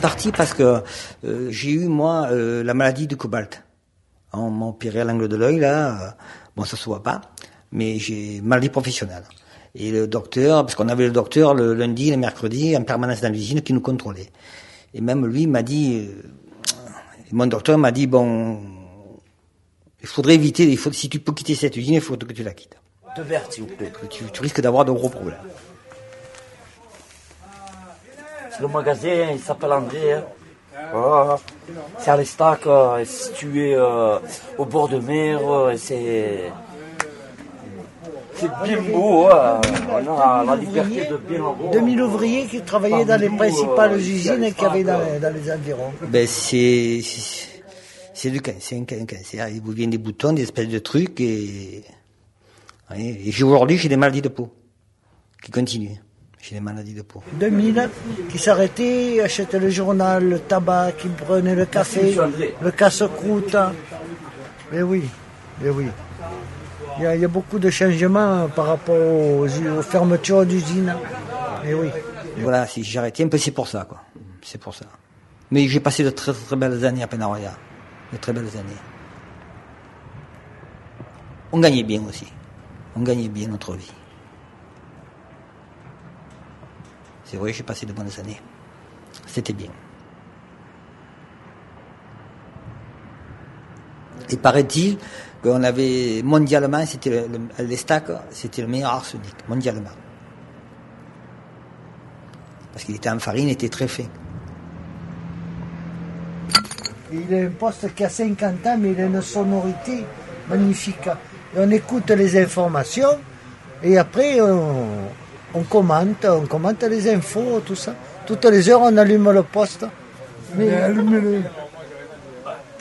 parti parce que j'ai eu, moi, la maladie du cobalt. On m'a opéré à l'angle de l'œil, là. Bon, ça se voit pas, mais j'ai maladie professionnelle. Et le docteur, parce qu'on avait le docteur le lundi, le mercredi, en permanence dans l'usine, qui nous contrôlait. Et même lui m'a dit, mon docteur m'a dit, bon, il faudrait éviter, si tu peux quitter cette usine, il faut que tu la quittes. De verre, s'il vous plaît. Tu risques d'avoir de gros problèmes. C'est le magasin, il s'appelle André. Hein. C'est à l'Estac, situé au bord de mer. C'est bien beau. On a la liberté de bien le voir. 2000 ouvriers qui travaillaient dans les principales usines qu'il y avait dans les environs. Ben c'est du cancer, c'est un cancer. Il vous vient des boutons, des espèces de trucs et aujourd'hui j'ai des maladies de peau qui continuent. J'ai des maladies de peau. 2000 qui s'arrêtaient, achetaient le journal, le tabac, qui prenaient le café, le casse-croûte. Mais oui. Il y a beaucoup de changements par rapport aux fermetures d'usines. Mais oui. Voilà, si j'ai arrêté un peu, c'est pour ça, quoi. C'est pour ça. Mais j'ai passé de très très belles années à Penaroya. De très belles années. On gagnait bien aussi. On gagnait bien notre vie. C'est vrai, j'ai passé de bonnes années. C'était bien. Et paraît-il qu'on avait, mondialement, c'était l'Estac, c'était le meilleur arsenic, mondialement. Parce qu'il était en farine, il était très fin. Il a un poste qui a 50 ans, mais il a une sonorité magnifique. Et on écoute les informations, et après on commente les infos, tout ça. Toutes les heures, on allume le poste. Mais allumez-le.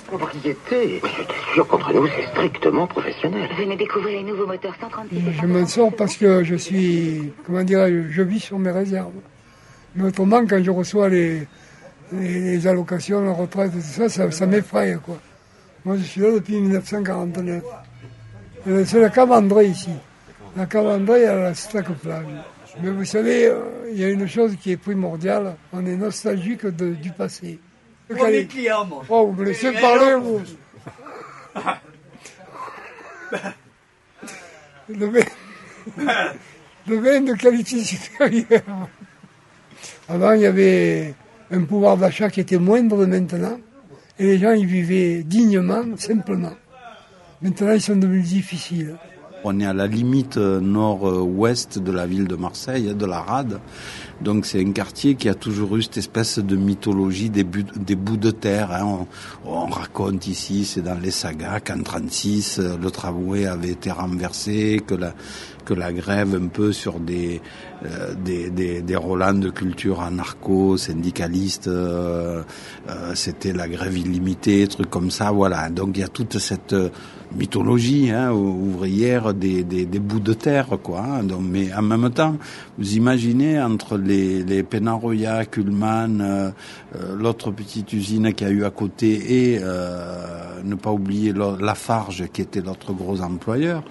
Propriété. Je t'assure qu'entre nous, c'est strictement professionnel. Venez découvrir les nouveaux moteurs 136. Je m'en sors parce que je suis, je vis sur mes réserves. Mais autrement, quand je reçois les allocations, la retraite, tout ça, ça m'effraie, quoi. Moi, je suis là depuis 1949. C'est la cave André ici. La cave André à la Stack-Plage. Mais vous savez, il y a une chose qui est primordiale. On est nostalgique du passé. On est clients, moi. Oh, vous me laissez parler, vous. Le vin de qualité supérieure. Avant, il y avait un pouvoir d'achat qui était moindre de maintenant. Et les gens, ils vivaient dignement, simplement. Maintenant, ils sont devenus difficiles. On est à la limite nord-ouest de la ville de Marseille, de la Rade. Donc c'est un quartier qui a toujours eu cette espèce de mythologie des bouts de terre. Hein. On raconte ici, c'est dans les sagas, qu'en 1936, le tramway avait été renversé, que la grève un peu sur des relents de culture anarcho-syndicalistes, c'était la grève illimitée, trucs comme ça, voilà. Donc il y a toute cette mythologie ouvrière des bouts de terre, quoi. Hein. Donc, mais en même temps, vous imaginez entre les Penaroya, Kuhlmann, l'autre petite usine qu'il y a eu à côté et ne pas oublier Lafarge qui était l'autre gros employeur.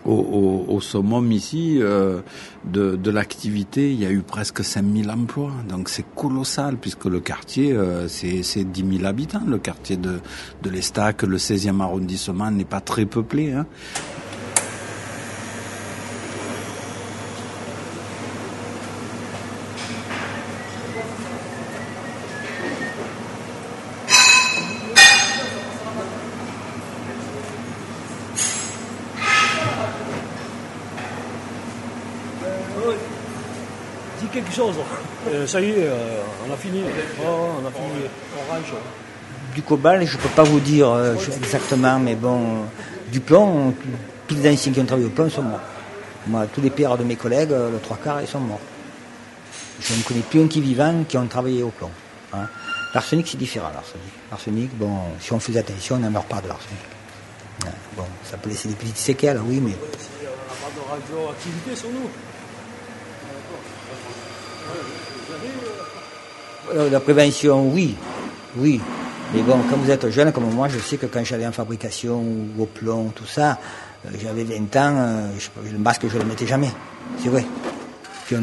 Au summum ici de l'activité, il y a eu presque 5000 emplois. Donc c'est colossal puisque le quartier, c'est 10 000 habitants. Le quartier de l'Estac, le 16e arrondissement n'est pas très peuplé. Hein. Dis quelque chose. Ça y est, on a fini. On a fini. On range. Du cobalt, je ne peux pas vous dire exactement, mais bon, du plomb, tous les anciens qui ont travaillé au plomb sont morts. Moi, tous les pères de mes collègues, le 3/4, ils sont morts. Je ne connais plus un qui vivant qui ont travaillé au plomb. Hein. L'arsenic, c'est différent, l'arsenic. L'arsenic, bon, si on faisait attention, on n'en meurt pas de l'arsenic. Ouais, bon, ça peut laisser des petites séquelles, oui, mais... Il n'y a pas de radioactivité sur nous. La prévention, oui. Mais bon, quand vous êtes jeune comme moi, je sais que quand j'allais en fabrication ou au plomb, tout ça, j'avais 20 ans, le masque, je ne le mettais jamais. C'est vrai. Puis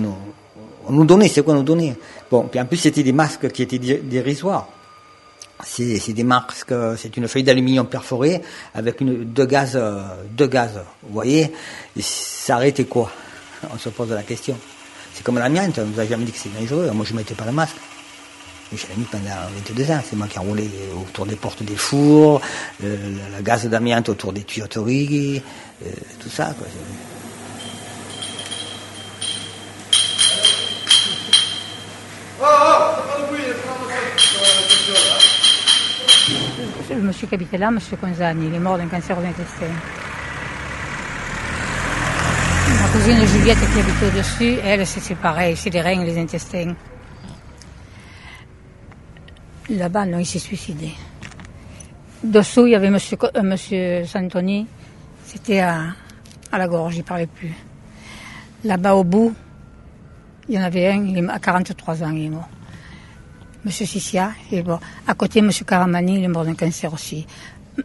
On nous donnait, c'est quoi on nous donnait. Bon, puis en plus c'était des masques qui étaient dérisoires. C'est des masques, c'est une feuille d'aluminium perforée avec deux gaz, vous voyez. Et ça arrêtait quoi? On se pose la question. C'est comme l'amiante, on nous a jamais dit que c'est dangereux. Moi je mettais pas le masque. Mais je l'ai mis pendant 22 ans. C'est moi qui enroulais autour des portes des fours, le gaz d'amiante autour des tuyauteries, tout ça, quoi. Le monsieur qui habitait là, monsieur Conzani, il est mort d'un cancer aux intestins. Ma cousine Juliette qui habitait au-dessus, elle, c'est pareil, c'est les reins et les intestins. Là-bas, non, il s'est suicidé. Dessous, il y avait monsieur Santoni, c'était à la gorge, il ne parlait plus. Là-bas, au bout, il y en avait un, il est à 43 ans, il est mort. Monsieur Sissia, il est mort. À côté, monsieur Caramani, il est mort d'un cancer aussi.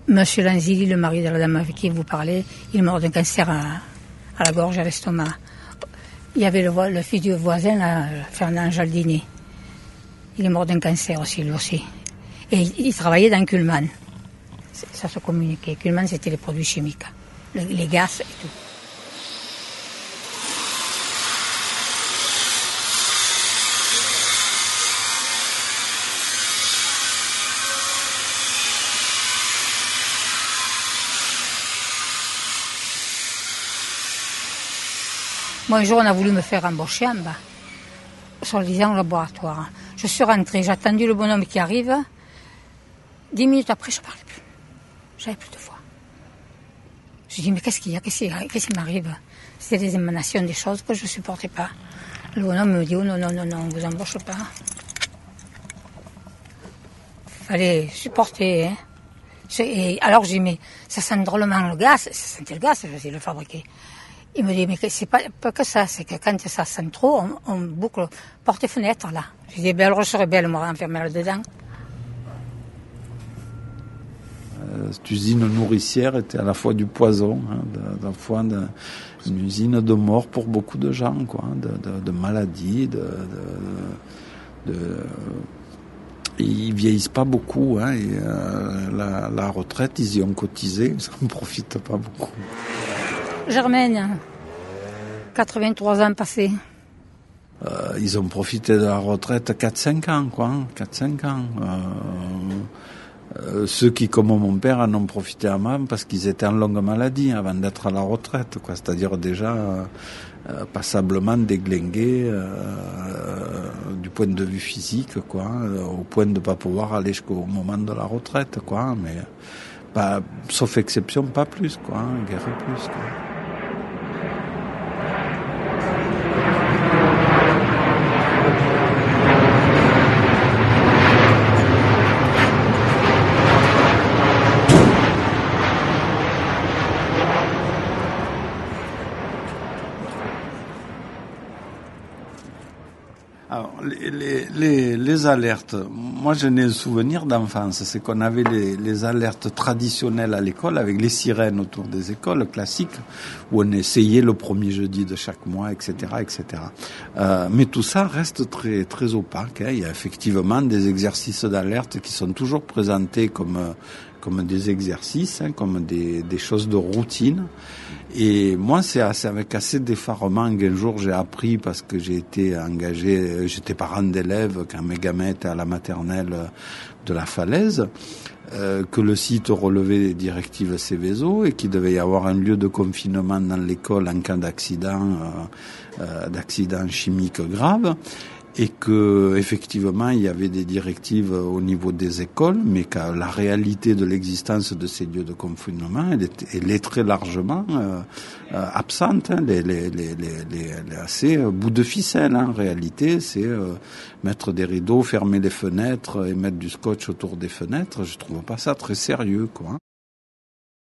Monsieur Lanzilli, le mari de la dame avec qui vous parlez, il est mort d'un cancer à la gorge, à l'estomac. Il y avait le fils du voisin, là, Fernand Jaldini. Il est mort d'un cancer aussi, lui aussi. Et il travaillait dans Kuhlmann. Ça se communiquait. Kuhlmann, c'était les produits chimiques, les gaz et tout. Moi, un jour, on a voulu me faire embaucher en bas, soi-disant au laboratoire. Je suis rentrée, j'ai attendu le bonhomme qui arrive. 10 minutes après, je ne parlais plus. J'avais plus de voix. Je dis, mais qu'est-ce qu'il y a? Qu'est-ce qui m'arrive? C'était des émanations, des choses que je ne supportais pas. Le bonhomme me dit, oh non, on ne vous embauche pas. Il fallait supporter. Hein. Et alors, je dis, mais ça sent drôlement le gaz. Ça sentait le gaz, je le fabriquer. Il me dit, mais c'est pas que ça, c'est que quand ça sent trop, on boucle porte et fenêtre, là. Je dis, ben alors je serais belle, moi, enfermée là-dedans. Cette usine nourricière était à la fois du poison, hein, à la fois une usine de mort pour beaucoup de gens, quoi, de maladies, ils vieillissent pas beaucoup, hein, et la retraite, ils y ont cotisé, ça ne profite pas beaucoup. Germaine, 83 ans passés. Ils ont profité de la retraite 4-5 ans, quoi. 4-5 ans. Ceux qui, comme mon père, en ont profité avant parce qu'ils étaient en longue maladie avant d'être à la retraite, quoi. C'est-à-dire déjà passablement déglingués du point de vue physique, quoi, au point de ne pas pouvoir aller jusqu'au moment de la retraite, quoi. Mais pas, sauf exception, pas plus, quoi. Guère plus, quoi. Alors, les alertes, moi je n'ai un souvenir d'enfance, c'est qu'on avait les alertes traditionnelles à l'école avec les sirènes autour des écoles classiques où on essayait le premier jeudi de chaque mois, etc., etc. Mais tout ça reste très très opaque, hein. Il y a effectivement des exercices d'alerte qui sont toujours présentés comme des exercices, hein, comme des choses de routine. Et moi, c'est avec assez d'effarement qu'un jour j'ai appris, parce que j'ai été engagé, j'étais parent d'élèves quand mes gamins étaient à la maternelle de la Falaise, que le site relevait des directives Seveso et qu'il devait y avoir un lieu de confinement dans l'école en cas d'accident chimique grave. Et que effectivement il y avait des directives au niveau des écoles, mais que la réalité de l'existence de ces lieux de confinement, elle est très largement absente. Hein, assez bout de ficelle. Hein, en réalité, c'est mettre des rideaux, fermer les fenêtres et mettre du scotch autour des fenêtres. Je trouve pas ça très sérieux, quoi.